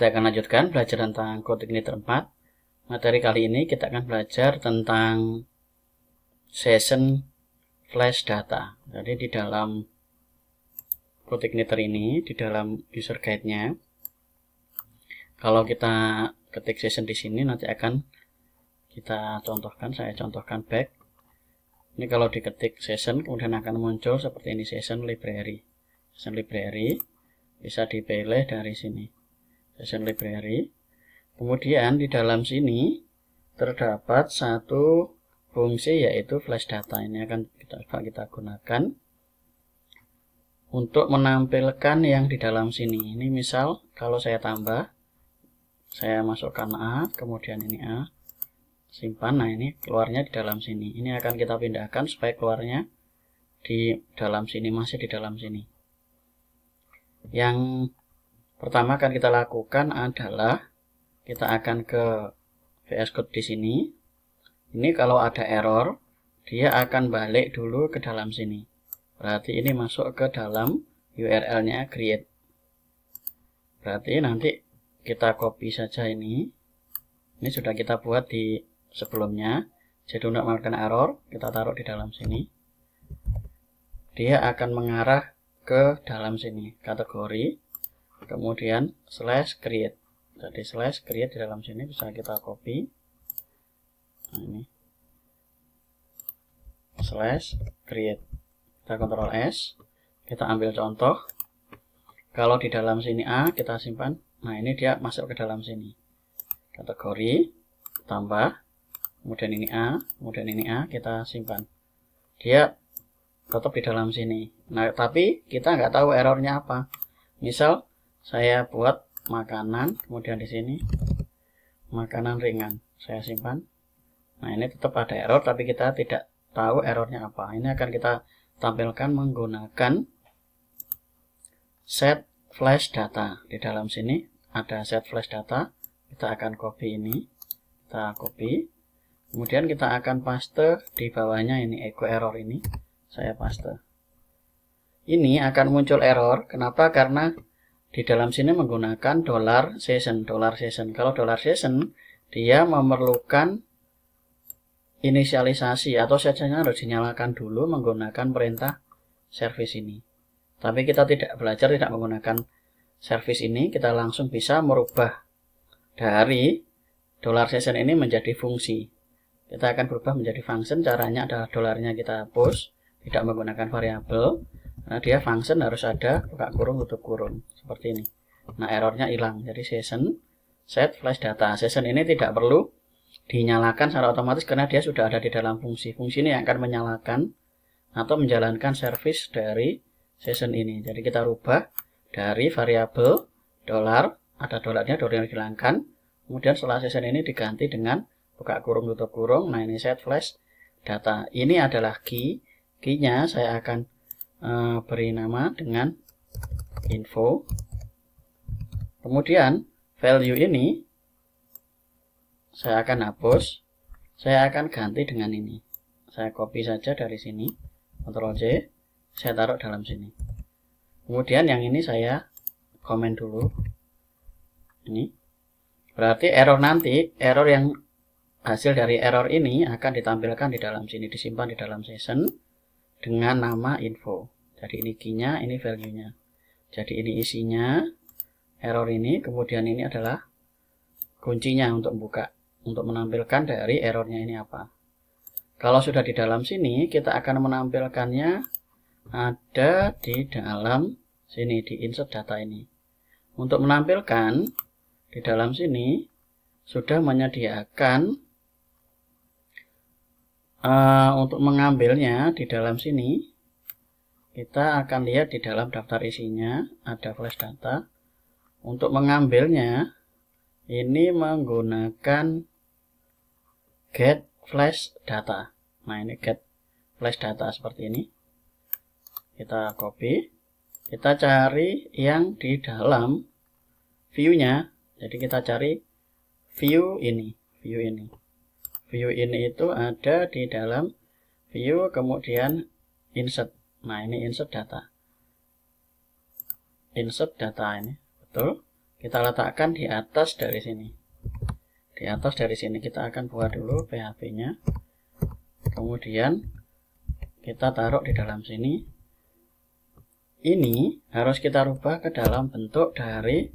Kita akan lanjutkan belajar tentang CodeIgniter 4. Materi kali ini kita akan belajar tentang session flash data. Jadi di dalam CodeIgniter ini, di dalam user guide-nya, kalau kita ketik session di sini nanti akan kita contohkan, saya contohkan back. Ini kalau diketik session kemudian akan muncul seperti ini, session library. Session library bisa dipilih dari sini. Session library. Kemudian di dalam sini terdapat satu fungsi yaitu flash data. Ini akan kita gunakan untuk menampilkan yang di dalam sini. Ini misal kalau saya tambah, saya masukkan A, kemudian ini A, simpan. Nah, ini keluarnya di dalam sini. Ini akan kita pindahkan supaya keluarnya di dalam sini, masih di dalam sini. Yang pertama akan kita lakukan adalah kita akan ke VS Code di sini. Ini kalau ada error, dia akan balik dulu ke dalam sini. Berarti ini masuk ke dalam URL-nya create. Berarti nanti kita copy saja ini. Ini sudah kita buat di sebelumnya. Jadi untuk melakukan error, kita taruh di dalam sini. Dia akan mengarah ke dalam sini, kategori. Kemudian slash create. Jadi slash create di dalam sini bisa kita copy. Nah, ini slash create. Kita Ctrl S. Kita ambil contoh. Kalau di dalam sini A kita simpan. Nah, ini dia masuk ke dalam sini. Kategori tambah. Kemudian ini A. Kemudian ini A kita simpan. Dia tetap di dalam sini. Nah, tapi kita nggak tahu errornya apa. Misal saya buat makanan, kemudian di sini makanan ringan, saya simpan. Nah, ini tetap ada error, tapi kita tidak tahu errornya apa. Ini akan kita tampilkan menggunakan set flash data. Di dalam sini ada set flash data. Kita akan copy ini, kita copy. Kemudian kita akan paste di bawahnya ini echo error ini. Saya paste. Ini akan muncul error. Kenapa? Karena di dalam sini menggunakan $session. Kalau $session, dia memerlukan inisialisasi atau sessionnya harus dinyalakan dulu menggunakan perintah service ini. Tapi kita tidak menggunakan service ini, kita langsung bisa merubah dari $session ini menjadi fungsi. Kita akan berubah menjadi function. Caranya adalah dolarnya kita push, tidak menggunakan variabel. Nah, dia function harus ada buka kurung tutup kurung seperti ini. Nah, errornya hilang. Jadi session set flash data. Session ini tidak perlu dinyalakan secara otomatis karena dia sudah ada di dalam fungsi. Fungsi ini akan menyalakan atau menjalankan service dari session ini. Jadi kita rubah dari variabel dolar, ada dolarnya, dolar yang dihilangkan. Kemudian setelah session ini diganti dengan buka kurung tutup kurung. Nah, ini set flash data. Ini adalah key. Key-nya saya akan beri nama dengan info. Kemudian value ini saya akan hapus. Saya akan ganti dengan ini. Saya copy saja dari sini. Ctrl C. Saya taruh dalam sini. Kemudian yang ini saya komen dulu. Ini. Berarti error nanti, error yang hasil dari error ini akan ditampilkan di dalam sini, disimpan di dalam session dengan nama info. Jadi ini key-nya, ini value-nya. Jadi ini isinya, error ini, kemudian ini adalah kuncinya untuk buka, untuk menampilkan dari errornya ini apa. Kalau sudah di dalam sini, kita akan menampilkannya ada di dalam sini, di insert data ini. Untuk menampilkan di dalam sini, sudah menyediakan untuk mengambilnya di dalam sini. Kita akan lihat di dalam daftar isinya ada flash data. Untuk mengambilnya ini menggunakan get flash data. Nah, ini get flash data seperti ini. Kita copy. Kita cari yang di dalam view-nya. Jadi kita cari view ini. View ini itu ada di dalam view, kemudian insert. Nah, ini insert data. Insert data ini. Betul. kita letakkan di atas dari sini. Di atas dari sini kita akan buat dulu PHP-nya. Kemudian kita taruh di dalam sini. Ini harus kita rubah ke dalam bentuk dari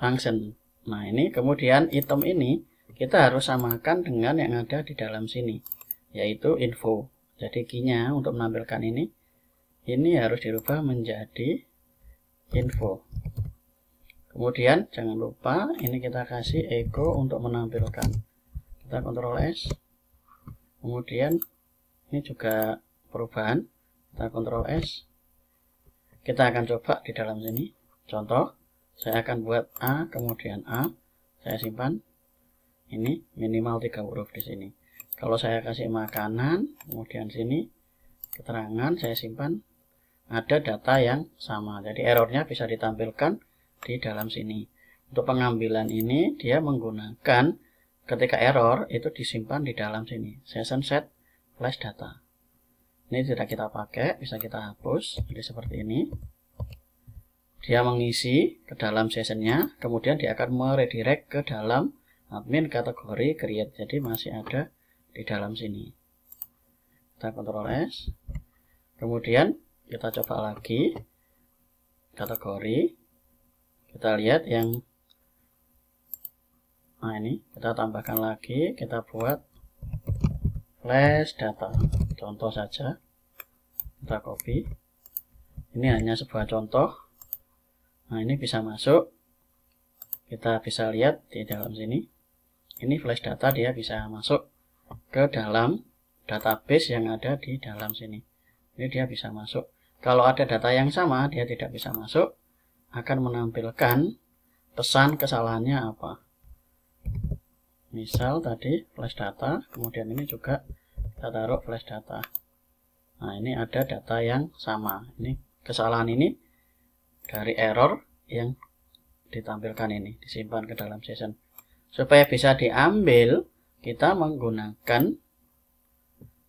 function. Nah, ini kemudian item ini kita harus samakan dengan yang ada di dalam sini, yaitu info. Jadi key-nya untuk menampilkan ini harus dirubah menjadi info. Kemudian jangan lupa ini kita kasih echo untuk menampilkan. Kita Ctrl S. Kemudian ini juga perubahan. Kita Ctrl S. Kita akan coba di dalam sini. Contoh, saya akan buat A, kemudian A. Saya simpan. Ini minimal 3 huruf di sini. Kalau saya kasih makanan, kemudian sini keterangan, saya simpan. Ada data yang sama. Jadi errornya bisa ditampilkan di dalam sini. Untuk pengambilan ini dia menggunakan ketika error itu disimpan di dalam sini. Session set flash data. Ini tidak kita pakai, bisa kita hapus. Jadi seperti ini. Dia mengisi ke dalam sessionnya, kemudian dia akan meredirect ke dalam admin kategori create. Jadi masih ada di dalam sini. Kita Ctrl S. Kemudian kita coba lagi kategori. Kita lihat yang ini kita tambahkan lagi, kita buat flash data. Contoh saja. Kita copy. Ini hanya sebuah contoh. Nah, ini bisa masuk. Kita bisa lihat di dalam sini. Ini flash data, dia bisa masuk ke dalam database yang ada di dalam sini. Ini dia bisa masuk. Kalau ada data yang sama, dia tidak bisa masuk. Akan menampilkan pesan kesalahannya apa. Misal tadi flash data, kemudian ini juga kita taruh flash data. Nah, ini ada data yang sama. Ini kesalahan ini dari error yang ditampilkan ini, disimpan ke dalam session. Supaya bisa diambil, kita menggunakan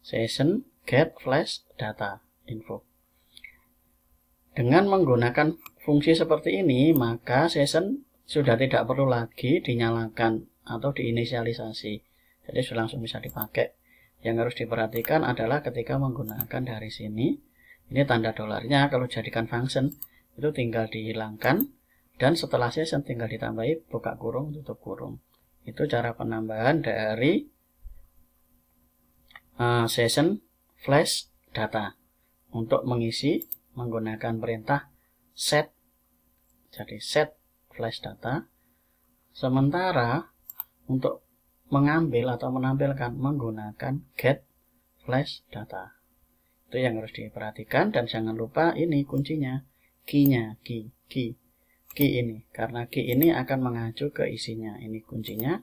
session get flash data info. Dengan menggunakan fungsi seperti ini, maka session sudah tidak perlu lagi dinyalakan atau diinisialisasi. Jadi sudah langsung bisa dipakai. Yang harus diperhatikan adalah ketika menggunakan dari sini, ini tanda dolarnya kalau jadikan function itu tinggal dihilangkan, dan setelah session tinggal ditambahi buka kurung, tutup kurung. Itu cara penambahan dari session flash data untuk mengisi menggunakan perintah set. Jadi set flash data. Sementara untuk mengambil atau menampilkan menggunakan get flash data. Itu yang harus diperhatikan, dan jangan lupa ini kuncinya, key-nya, key ini, karena key ini akan mengacu ke isinya. Ini kuncinya,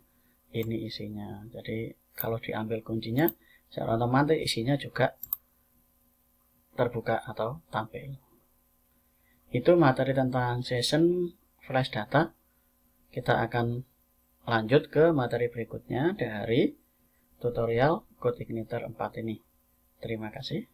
ini isinya. Jadi kalau diambil kuncinya, secara otomatis isinya juga terbuka atau tampil. Itu materi tentang session flash data. Kita akan lanjut ke materi berikutnya dari tutorial CodeIgniter 4 ini. Terima kasih.